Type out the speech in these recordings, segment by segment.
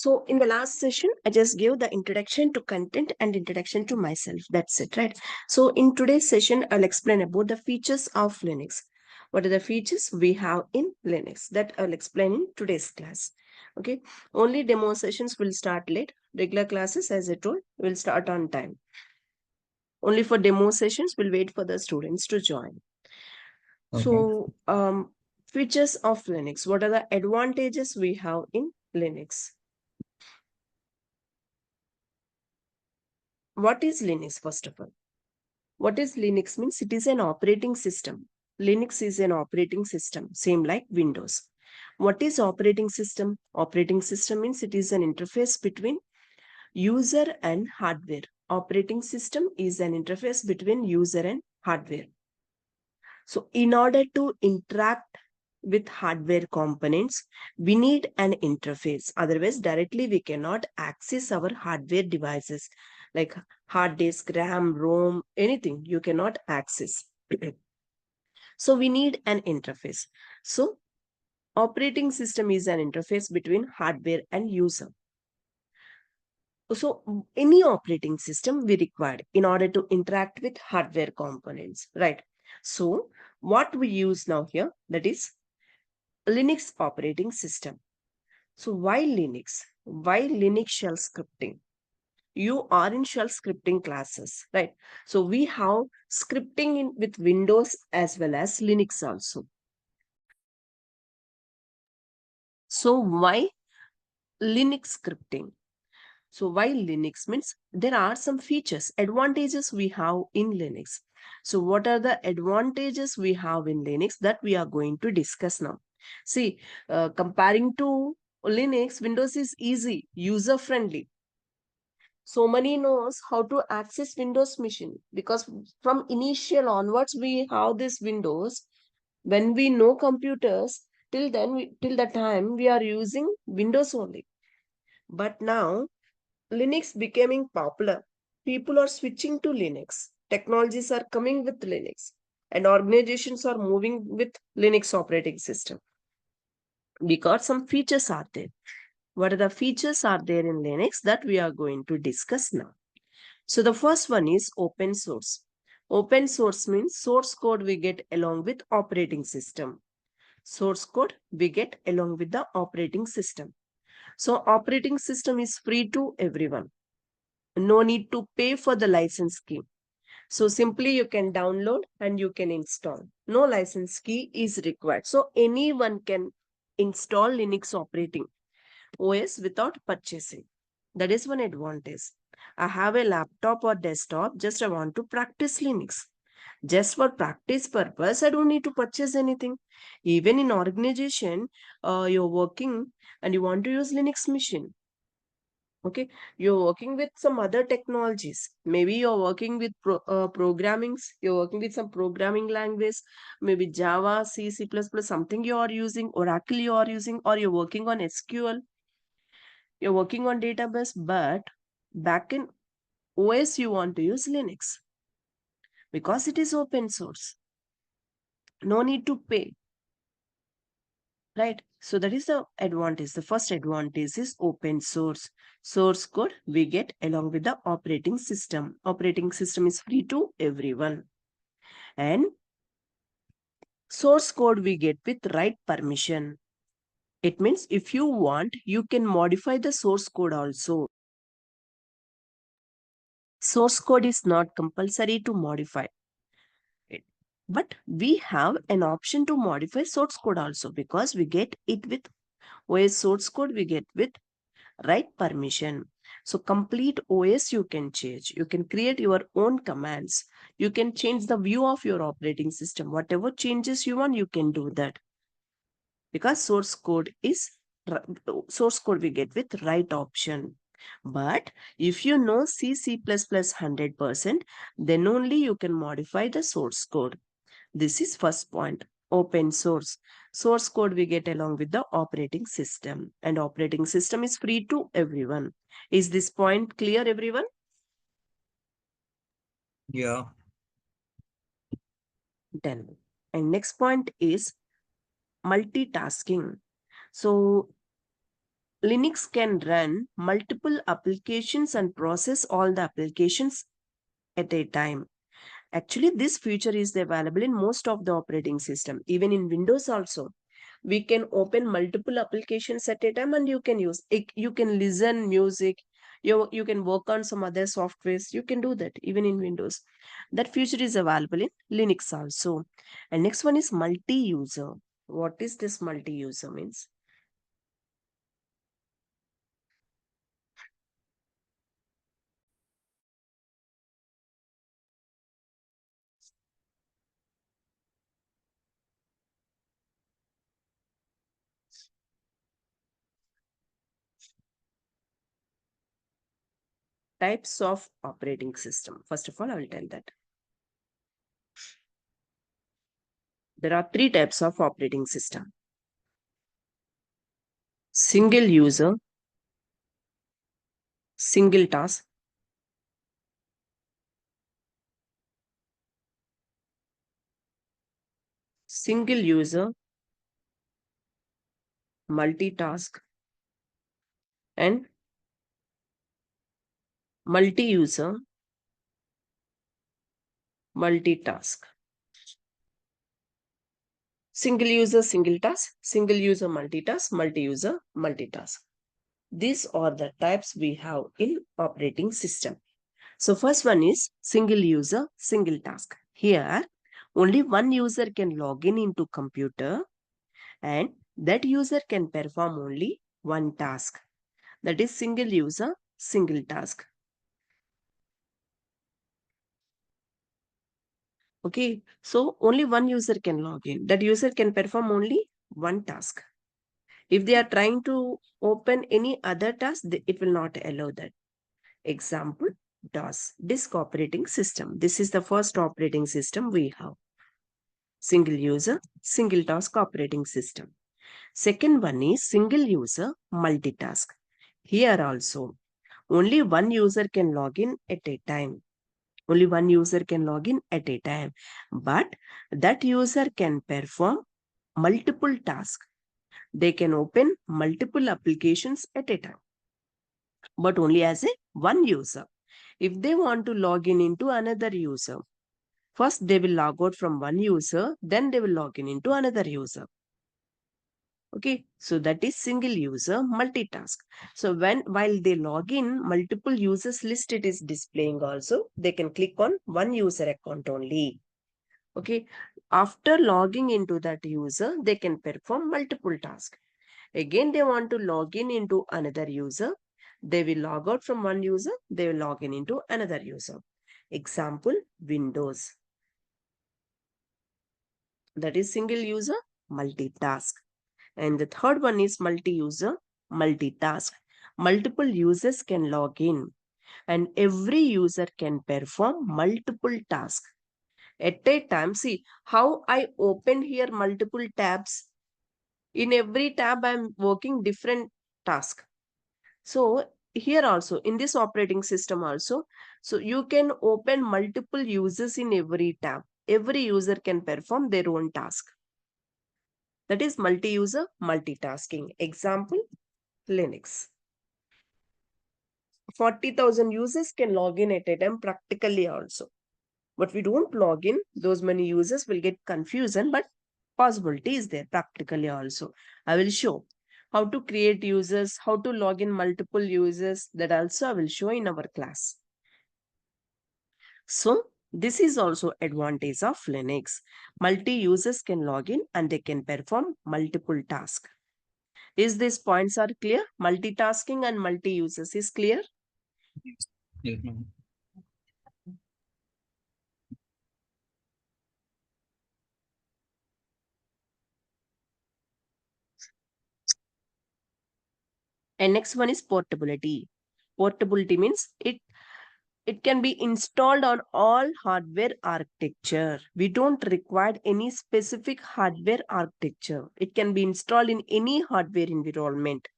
So in the last session, I just gave the introduction to content and introduction to myself. That's it, right? So in today's session, I'll explain about the features of Linux. What are the features we have in Linux that I'll explain in today's class. Okay. Only demo sessions will start late. Regular classes, as I told, will start on time. Only for demo sessions, we'll wait for the students to join. Okay. So, features of Linux. What are the advantages we have in Linux? What is Linux, first of all? What is Linux means? It is an operating system. Linux is an operating system, same like Windows. What is operating system? Operating system means it is an interface between user and hardware. Operating system is an interface between user and hardware. So in order to interact with hardware components, we need an interface. Otherwise, directly we cannot access our hardware devices like hard disk, RAM, ROM, anything you cannot access. So we need an interface. So operating system is an interface between hardware and user. So any operating system we require in order to interact with hardware components, right? So what we use now here, that is Linux operating system. So why Linux? Why Linux shell scripting? You are in shell scripting classes, right? So we have scripting in with Windows as well as Linux also. So why Linux scripting? So why Linux means there are some features, advantages we have in Linux. So what are the advantages we have in Linux that we are going to discuss now? See, comparing to Linux, Windows is easy, user friendly. So many knows how to access Windows machine because from initial onwards we have this Windows. When we know computers, till then till the time we are using Windows only. But now Linux becoming popular. People are switching to Linux. Technologies are coming with Linux. And organizations are moving with Linux operating system. Because some features are there. What are the features are there in Linux that we are going to discuss now? So the first one is open source. Open source means source code we get along with operating system. Source code we get along with the operating system. So operating system is free to everyone. No need to pay for the license key. So simply you can download and you can install. No license key is required. So anyone can install Linux operating OS without purchasing. That is one advantage. I have a laptop or desktop, just I want to practice Linux. Just for practice purpose, I don't need to purchase anything. Even in organization, you're working and you want to use Linux machine. Okay, you're working with some other technologies. Maybe you're working with programmings. You're working with some programming language, maybe Java, C, C++, something you are using, Oracle you are using, or you're working on SQL. You're working on database, but back in OS you want to use Linux because it is open source. No need to pay, right? So that is the advantage. The first advantage is open source. Source code we get along with the operating system. Operating system is free to everyone. And source code we get with right permission. It means if you want, you can modify the source code also. Source code is not compulsory to modify it. But we have an option to modify source code also because we get it with OS source code we get with right permission. So complete OS you can change. You can create your own commands. You can change the view of your operating system. Whatever changes you want, you can do that. Because source code we get with right option. But if you know C, C++ 100%, then only you can modify the source code. This is first point. Open source. Source code we get along with the operating system. And operating system is free to everyone. Is this point clear, everyone? Yeah. Done. And next point is multitasking. So Linux can run multiple applications and process all the applications at a time. Actually, this feature is available in most of the operating system, even in Windows also. We can open multiple applications at a time and you can use it. You can listen music. You can work on some other softwares. You can do that even in Windows. That feature is available in Linux also. And next one is multi-user. What is this multi-user means? Types of operating system. First of all, I will tell that. There are three types of operating system. Single user, single task, single user, multitask, and multi-user, multitask. Single user, single task, single user, multitask, multi-user, multitask. These are the types we have in operating system. So first one is single user, single task. Here, only one user can log in into computer and that user can perform only one task. That is single user, single task. Okay, so only one user can log in. That user can perform only one task. If they are trying to open any other task, it will not allow that. Example, DOS, Disk Operating System. This is the first operating system we have. Single user, single task operating system. Second one is single user, multitask. Here also, only one user can log in at a time. Only one user can log in at a time. But that user can perform multiple tasks. They can open multiple applications at a time, but only as a one user. If they want to log in into another user, first they will log out from one user, then they will log in into another user. Okay, so that is single user multitask. So while they log in, multiple users list it is displaying also. They can click on one user account only. Okay, after logging into that user, they can perform multiple tasks. Again, they want to log in into another user. They will log out from one user. They will log in into another user. Example, Windows. That is single user multitask. And the third one is multi-user multitask. Multiple users can log in and every user can perform multiple tasks at a time. See how I opened here multiple tabs. In every tab, I'm working different task. So here also, in this operating system also, so you can open multiple users in every tab. Every user can perform their own task. That is multi-user multitasking. Example, Linux. 40,000 users can log in at a time practically also. But we don't log in, those many users will get confusion, but possibility is there practically also. I will show how to create users, how to log in multiple users, that also I will show in our class. So this is also advantage of Linux. Multi-users can log in and they can perform multiple tasks. Is these points are clear? Multitasking and multi-users is clear? Yes. Yes, ma'am. And next one is portability. Portability means it can be installed on all hardware architecture. We don't require any specific hardware architecture. It can be installed in any hardware environment.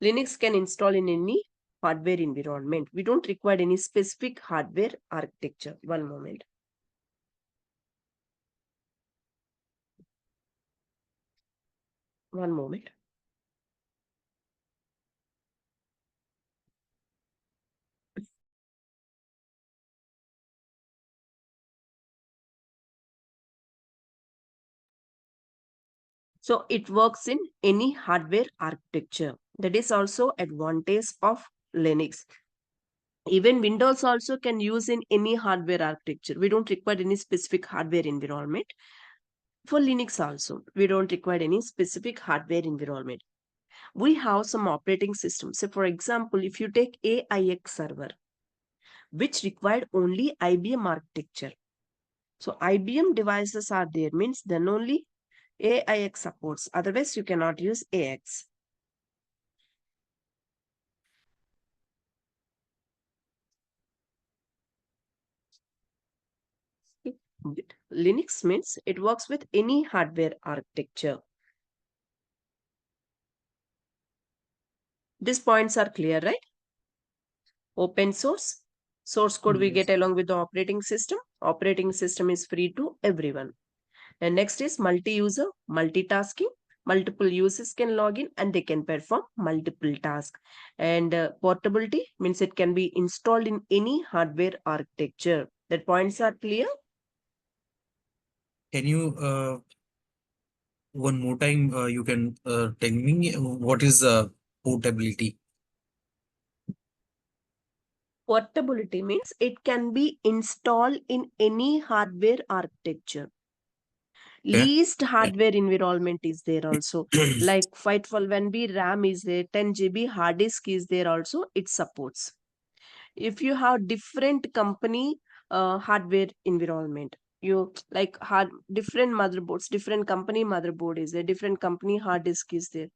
Linux can install in any hardware environment. We don't require any specific hardware architecture. One moment. One moment. So it works in any hardware architecture. That is also advantage of Linux. Even Windows also can use in any hardware architecture. We don't require any specific hardware environment. For Linux also, we don't require any specific hardware environment. We have some operating systems. So for example, if you take AIX server, which required only IBM architecture. So IBM devices are there, means then only AIX supports. Otherwise, you cannot use AX. Linux means it works with any hardware architecture. These points are clear, right? Open source. Source code we Yes. get along with the operating system. Operating system is free to everyone. And next is multi-user, multitasking. Multiple users can log in and they can perform multiple tasks. And portability means it can be installed in any hardware architecture. That points are clear. Can you one more time you can tell me what is portability? Portability means it can be installed in any hardware architecture. Okay. Least hardware environment is there also. Like 512 MB RAM is there, 10 GB hard disk is there also, it supports. If you have different company hardware environment, you like hard different motherboards, different company motherboard is there, different company hard disk is there,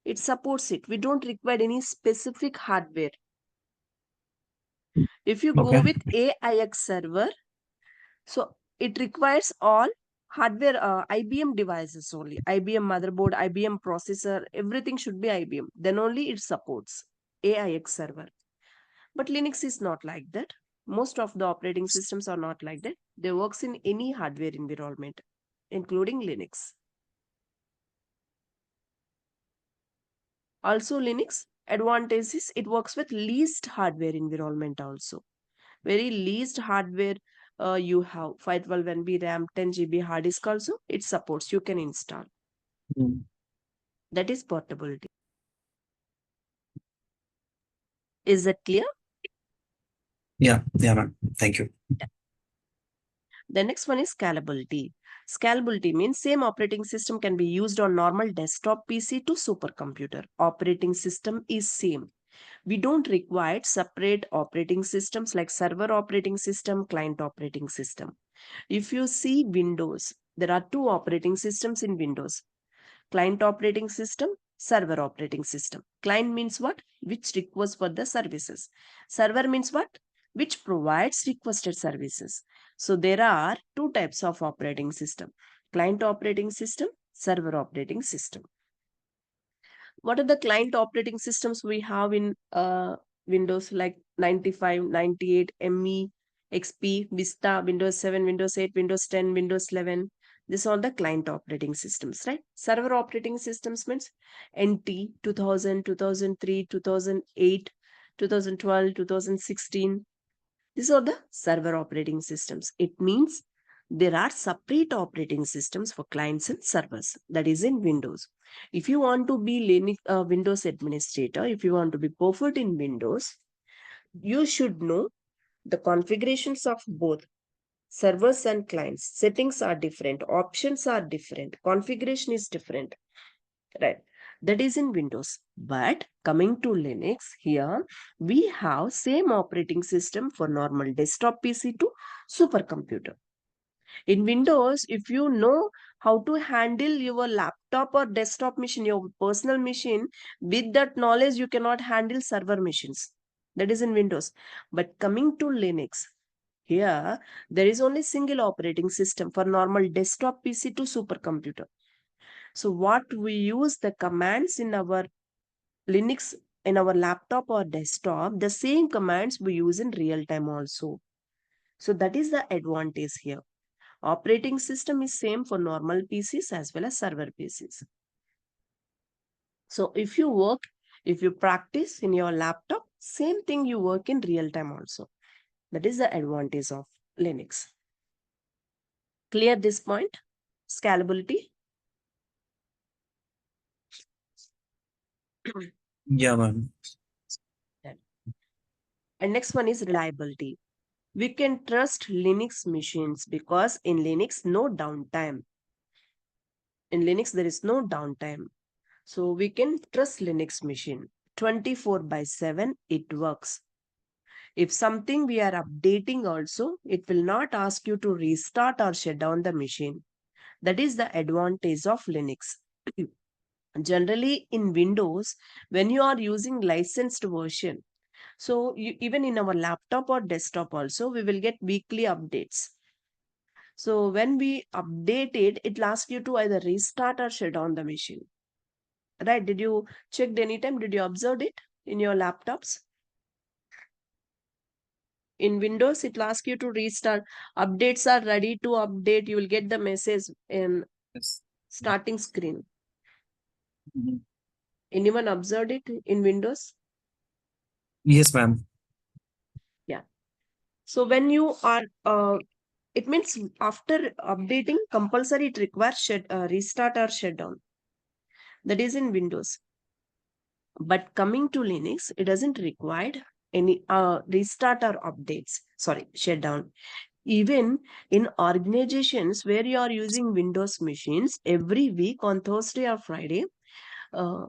it supports it. We don't require any specific hardware. If you go Okay. with AIX server, so it requires all hardware, IBM devices only, IBM motherboard, IBM processor, everything should be IBM, then only it supports AIX server. But Linux is not like that. Most of the operating systems are not like that. They works in any hardware environment, including Linux. Also, Linux advantage is it works with least hardware environment also. Very least hardware you have 512 MB RAM, 10 GB hard disk also it supports. You can install. Mm. That is portability. Is that clear? Yeah, ma'am. Thank you. The next one is scalability. Scalability means same operating system can be used on normal desktop PC to supercomputer. Operating system is same. We don't require separate operating systems like server operating system, client operating system. If you see Windows, there are two operating systems in Windows. Client operating system, server operating system. Client means what? Which requests for the services. Server means what? Which provides requested services. So there are two types of operating system. Client operating system, server operating system. What are the client operating systems we have in Windows, like 95, 98, ME, XP, Vista, Windows 7, Windows 8, Windows 10, Windows 11. These are the client operating systems, right? Server operating systems means NT, 2000, 2003, 2008, 2012, 2016. These are the server operating systems. It means there are separate operating systems for clients and servers. That is in Windows. If you want to be Linux, Windows administrator, if you want to be perfect in Windows, you should know the configurations of both servers and clients. Settings are different, options are different, configuration is different, right? That is in Windows. But coming to Linux, here we have same operating system for normal desktop PC to supercomputer. In Windows, if you know how to handle your laptop or desktop machine, your personal machine, with that knowledge, you cannot handle server machines. That is in Windows. But coming to Linux, here there is only single operating system for normal desktop PC to supercomputer. So what we use the commands in our Linux, in our laptop or desktop, the same commands we use in real time also. So that is the advantage here. Operating system is same for normal PCs as well as server PCs. So if you work, if you practice in your laptop, same thing you work in real time also. That is the advantage of Linux. Clear this point? Scalability. Yeah, ma'am. And next one is reliability. We can trust Linux machines because in Linux, no downtime. In Linux, there is no downtime. So we can trust Linux machine 24 by 7, it works. If something we are updating also, it will not ask you to restart or shut down the machine. That is the advantage of Linux. Generally in Windows, when you are using licensed version, so even in our laptop or desktop also, we will get weekly updates. So when we update it, it will ask you to either restart or shut down the machine. Right? Did you check anytime? Did you observe it in your laptops? In Windows, it will ask you to restart. Updates are ready to update. You will get the message in Yes. starting screen. Mhm. Anyone observed it in Windows? Yes, ma'am. Yeah. So when you are, it means after updating, compulsory it requires restart or shutdown. That is in Windows. But coming to Linux, it doesn't require any restart or updates. Sorry, shutdown. Even in organizations where you are using Windows machines, every week on Thursday or Friday, uh,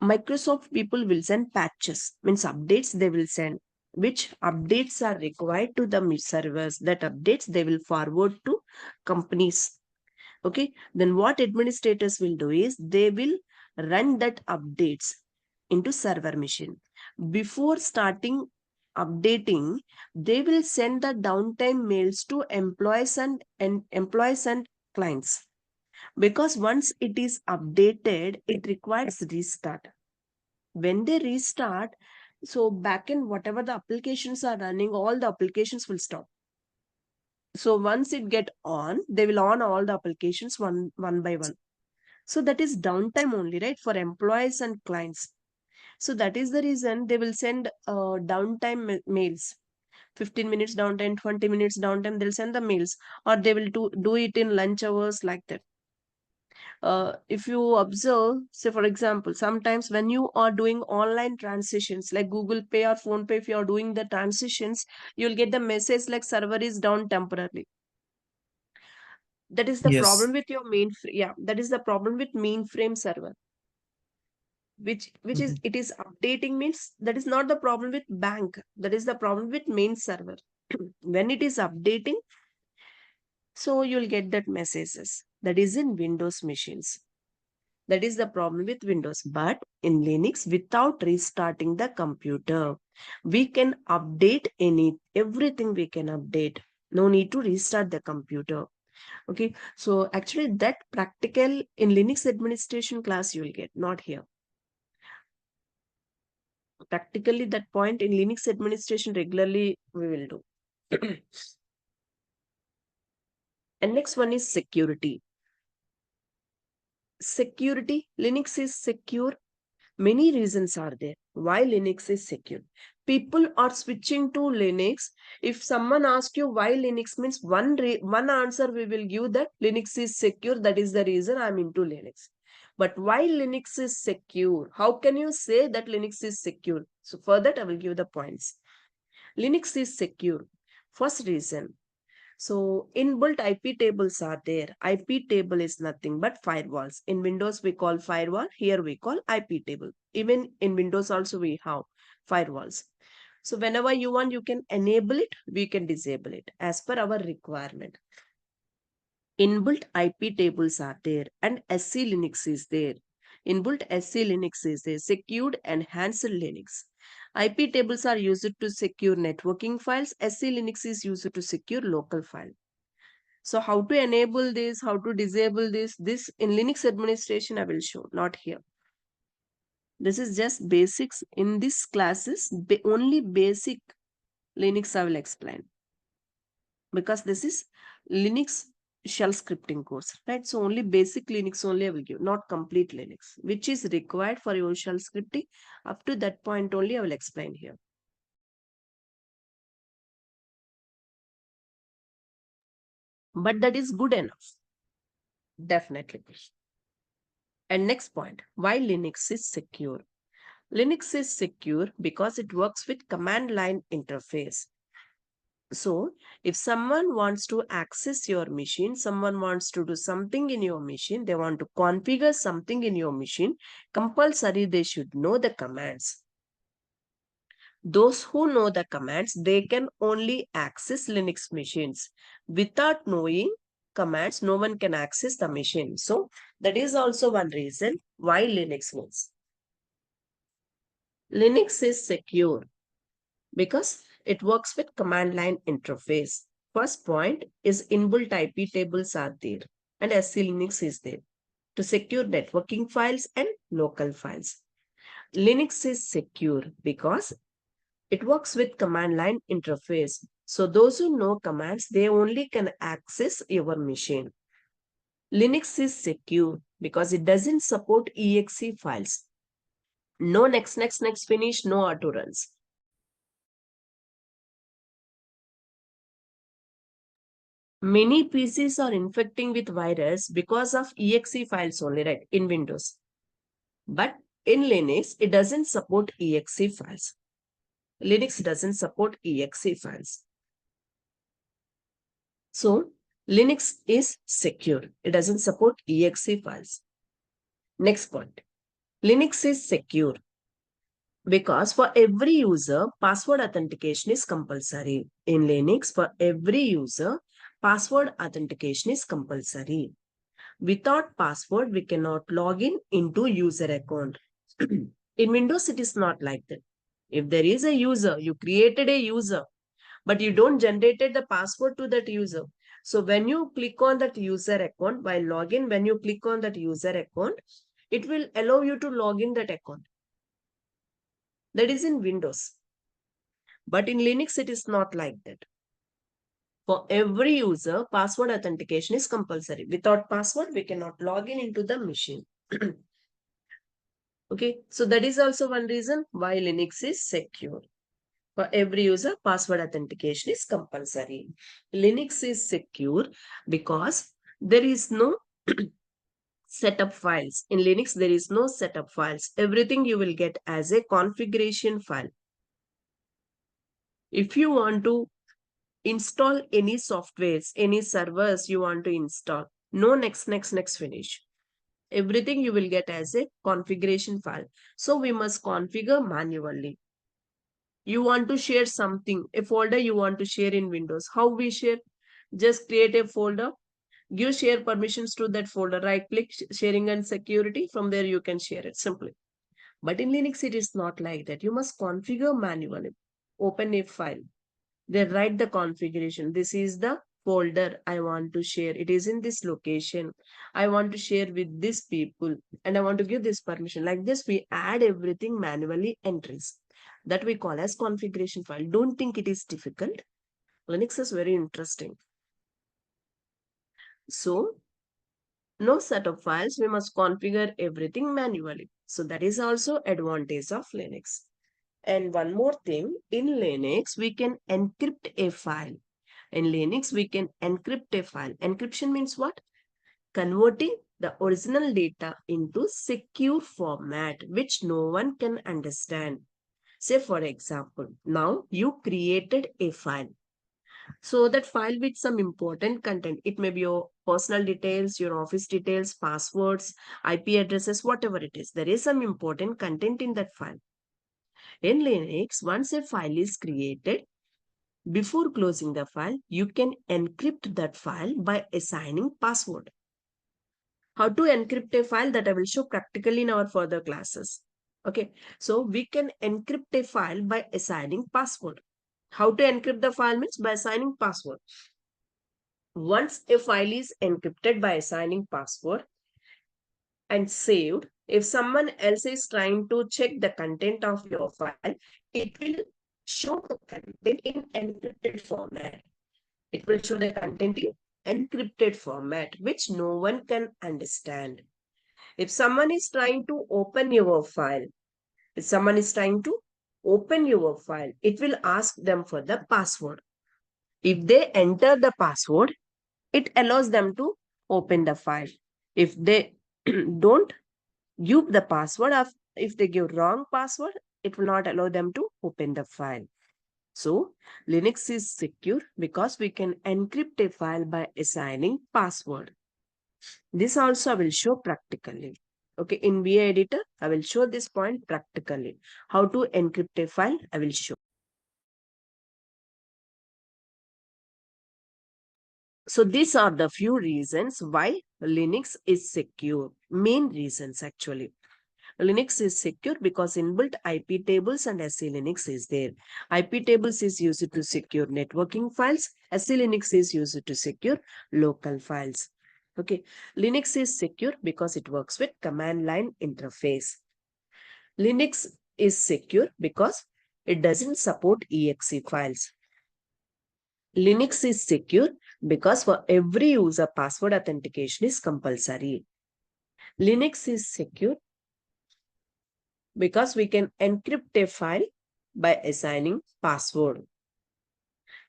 Microsoft people will send patches, means updates they will send. Which updates are required to the servers? That updates they will forward to companies. Okay, then what administrators will do is they will run that updates into server machine. Before starting updating, they will send the downtime mails to employees and clients, because once it is updated, it requires restart. When they restart, so backend whatever the applications are running, all the applications will stop. So once it get on, they will on all the applications one by one. So that is downtime only, right, for employees and clients. So that is the reason they will send downtime mails. 15 minutes downtime, 20 minutes downtime, they'll send the mails, or they will do it in lunch hours, like that. If you observe, say for example, sometimes when you are doing online transitions like Google Pay or Phone Pay, if you are doing the transitions, you'll get the message like server is down temporarily. That is the Yes. problem with your yeah, that is the problem with mainframe server, which is Mhm. it is updating, means that is not the problem with bank, that is the problem with main server. When it is updating, so you'll get that messages. That is in Windows machines. That is the problem with Windows. But in Linux, without restarting the computer, we can update everything we can update. No need to restart the computer. Okay. So actually that practical in Linux administration class you will get, not here. Practically that point in Linux administration regularly we will do. And next one is security. Security, Linux is secure. Many reasons are there why Linux is secure. People are switching to Linux. If someone asks you why Linux, means one answer we will give, that Linux is secure. That is the reason I'm into Linux. But why Linux is secure? How can you say that Linux is secure? So for that, I will give the points. Linux is secure. First reason, so inbuilt IP tables are there. IP table is nothing but firewalls. In Windows, we call firewall. Here we call IP table. Even in Windows also we have firewalls. So whenever you want, you can enable it, we can disable it as per our requirement. Inbuilt IP tables are there and SC Linux is there. Inbuilt SC Linux is there. Secured enhanced Linux. IP tables are used to secure networking files. SC Linux is used to secure local file. So how to enable this, how to disable this in Linux administration I will show, not here. This is just basics in this classes, only basic Linux I will explain, because this is Linux shell scripting course, right? So only basic Linux only I will give, not complete Linux, which is required for your shell scripting. Up to that point only I will explain here. But that is good enough, definitely. And next point, why Linux is secure. Linux is secure because it works with command line interface. So, if someone wants to access your machine, someone wants to do something in your machine, they want to configure something in your machine, compulsory they should know the commands. Those who know the commands, they can only access Linux machines. Without knowing commands, no one can access the machine. So, that is also one reason why Linux wins. Linux is secure because it works with command line interface. First point is inbuilt IP tables are there and SC Linux is there to secure networking files and local files. Linux is secure because it works with command line interface. So those who know commands, they only can access your machine. Linux is secure because it doesn't support exe files. No next finish, no auto runs. Many PCs are infecting with virus because of exe files only, right, in Windows. But in Linux, it doesn't support exe files. Linux doesn't support exe files. So, Linux is secure. It doesn't support exe files. Next point. Linux is secure because for every user, password authentication is compulsory. In Linux, for every user, password authentication is compulsory. Without password, we cannot log in into user account. In Windows, it is not like that. If there is a user, you created a user, but you don't generated the password to that user. So when you click on that user account, while login, when you click on that user account, it will allow you to log in that account. That is in Windows. But in Linux, it is not like that. For every user, password authentication is compulsory. Without password, we cannot log in into the machine. Okay, so that is also one reason why Linux is secure. For every user, password authentication is compulsory. Linux is secure because there is no setup files. In Linux, there is no setup files. Everything you will get as a configuration file. If you want to install any softwares, any servers you want to install, no next finish. Everything you will get as a configuration file. So we must configure manually. You want to share something, a folder you want to share in Windows. How we share? Just create a folder, give share permissions to that folder, right click, sharing and security. From there you can share it simply. But in Linux, it is not like that. You must configure manually. Open a file. Then write the configuration. This is the folder I want to share. It is in this location. I want to share with these people and I want to give this permission. Like this, we add everything manually entries. That we call as configuration file. Don't think it is difficult. Linux is very interesting. So, no set of files, we must configure everything manually. So that is also advantage of Linux. And one more thing, in Linux, we can encrypt a file. In Linux, we can encrypt a file. Encryption means what? Converting the original data into secure format, which no one can understand. Say, for example, now you created a file. So that file with some important content, it may be your personal details, your office details, passwords, IP addresses, whatever it is. There is some important content in that file. In Linux, once a file is created, before closing the file, you can encrypt that file by assigning password. How to encrypt a file, that I will show practically in our further classes. Okay, so we can encrypt a file by assigning password. How to encrypt the file means by assigning password. Once a file is encrypted by assigning password and saved, if someone else is trying to check the content of your file, it will show the content in encrypted format. It will show the content in encrypted format, which no one can understand. If someone is trying to open your file, if someone is trying to open your file, it will ask them for the password. If they enter the password, it allows them to open the file. If they don't, give the password. If they give wrong password, it will not allow them to open the file. So Linux is secure because we can encrypt a file by assigning password. This also I will show practically. Okay, in VA editor, I will show this point practically. How to encrypt a file, I will show. So these are the few reasons why Linux is secure. Main reasons actually. Linux is secure because inbuilt IP tables and SE Linux is there. IP tables is used to secure networking files. SE Linux is used to secure local files. Okay. Linux is secure because it works with command line interface. Linux is secure because it doesn't support exe files. Linux is secure because for every user password authentication is compulsory. Linux is secure because we can encrypt a file by assigning password.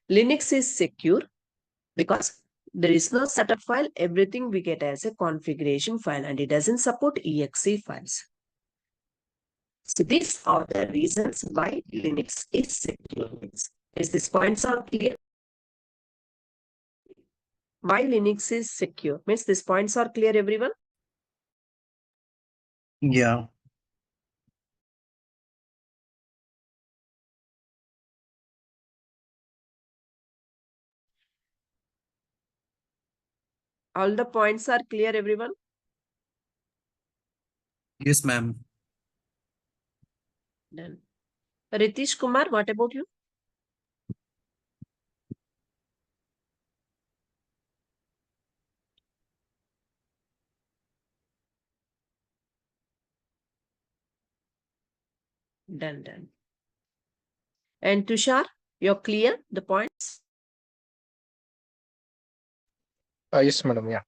Linux is secure because there is no setup file, everything we get as a configuration file and it doesn't support exe files. So these are the reasons why Linux is secure. Is these points are clear? Why Linux is secure? Means these points are clear, everyone? Yeah. All the points are clear, everyone? Yes, ma'am. Done. Ritish Kumar, what about you? Done, done. And Tushar, you're clear the points? Yes, madam. Yeah.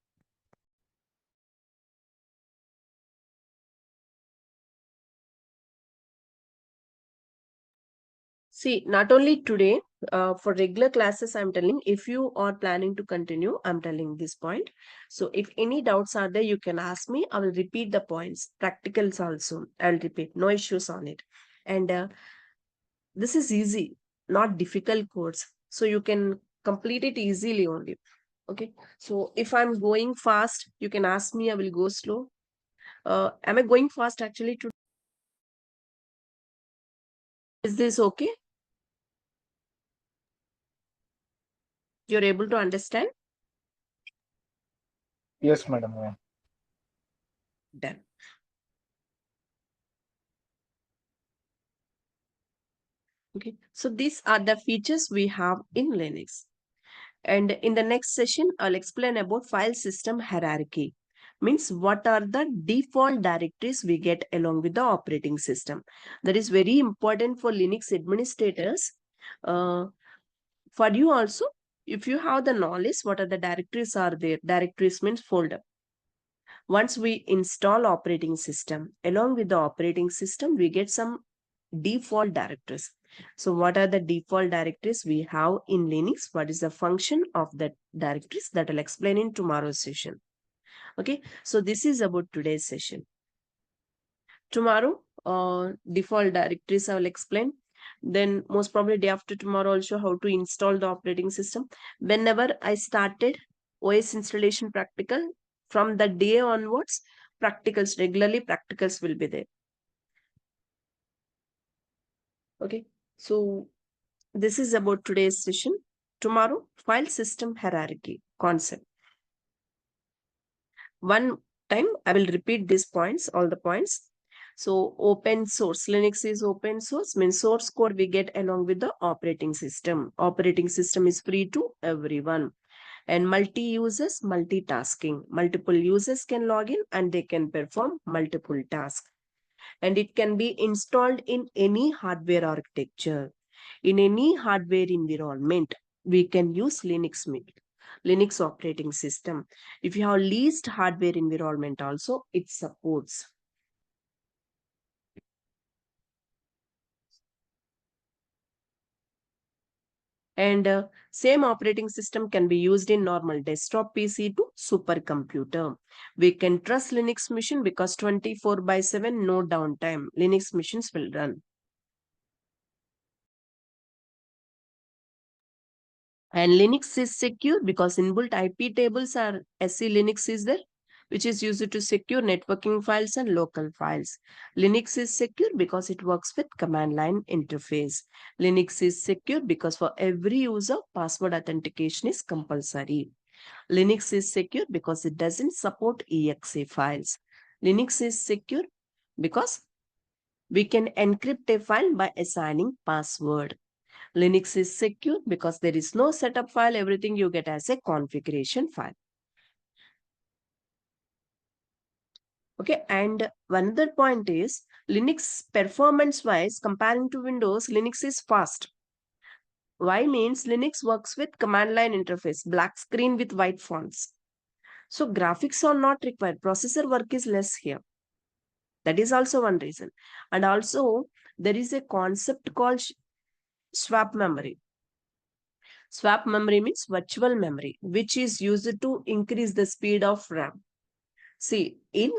See, not only today, for regular classes, I'm telling, if you are planning to continue, I'm telling this point. So if any doubts are there, you can ask me. I will repeat the points. Practicals also, I'll repeat. No issues on it. And this is easy, not difficult course. So you can complete it easily only. Okay. So if I'm going fast, you can ask me. I will go slow. Am I going fast actually? Is this okay? You're able to understand? Yes, madam. Yeah. Done. Okay, so these are the features we have in Linux. And in the next session, I'll explain about file system hierarchy. Means what are the default directories we get along with the operating system. That is very important for Linux administrators. Uh, for you also, if you have the knowledge, what are the directories are there? Directories means folder. Once we install operating system, along with the operating system, we get some default directories. So what are the default directories we have in Linux? What is the function of the directories? That I'll explain in tomorrow's session. Okay, so this is about today's session. Tomorrow, default directories I will explain. Then most probably day after tomorrow also how to install the operating system. Whenever I started OS installation practical, from the day onwards, practicals, regularly practicals will be there. Okay, so this is about today's session. Tomorrow, file system hierarchy concept. One time, I will repeat these points, all the points. So open source, Linux is open source, means source code we get along with the operating system. Operating system is free to everyone. And multi-users, multitasking. Multiple users can log in and they can perform multiple tasks. And it can be installed in any hardware architecture. In any hardware environment, we can use Linux operating system. If you have least hardware environment also, it supports. And same operating system can be used in normal desktop PC to supercomputer. We can trust Linux machine because 24/7, no downtime, Linux machines will run. And Linux is secure because inbuilt IP tables are SE Linux is there, which is used to secure networking files and local files. Linux is secure because it works with command line interface. Linux is secure because for every user, password authentication is compulsory. Linux is secure because it doesn't support exe files. Linux is secure because we can encrypt a file by assigning password. Linux is secure because there is no setup file, everything you get as a configuration file. Okay, and one other point is Linux performance wise comparing to Windows, Linux is fast. Why means Linux works with command line interface, black screen with white fonts. So graphics are not required. Processor work is less here. That is also one reason. And also there is a concept called swap memory. Swap memory means virtual memory, which is used to increase the speed of RAM. See, in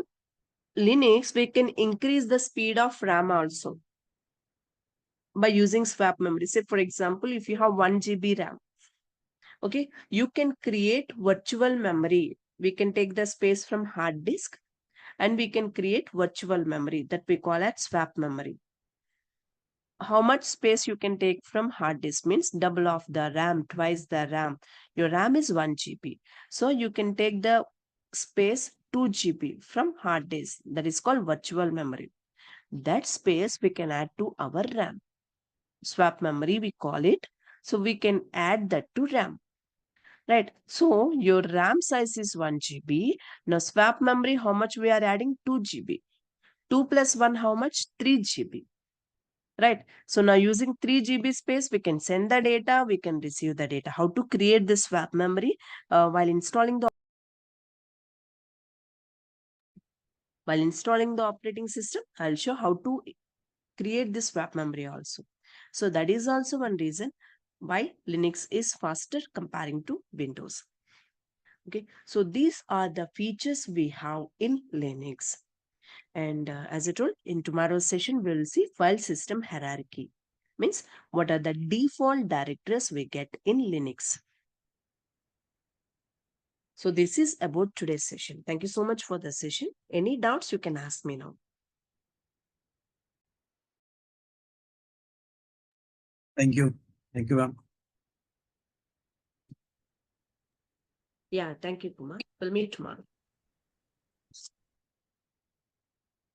Linux, we can increase the speed of RAM also by using swap memory. Say, for example, if you have 1 GB RAM, okay, you can create virtual memory. We can take the space from hard disk and we can create virtual memory that we call as swap memory. How much space you can take from hard disk means double of the RAM, twice the RAM. Your RAM is 1 GB. So you can take the space 2 GB from hard disk. That is called virtual memory. That space we can add to our RAM. Swap memory we call it. So we can add that to RAM. Right. So your RAM size is 1 GB. Now swap memory, how much we are adding? 2 GB. 2 plus 1, how much? 3 GB. Right. So now using 3 GB space, we can send the data, we can receive the data. How to create this swap memory while installing the operating system, I'll show how to create this swap memory also. So that is also one reason why Linux is faster comparing to Windows. Okay. So these are the features we have in Linux. And as I told, in tomorrow's session, we'll see file system hierarchy. Means what are the default directories we get in Linux. So this is about today's session. Thank you so much for the session. Any doubts you can ask me now. Thank you. Thank you, ma'am. Yeah, thank you, Kumar. We'll meet tomorrow.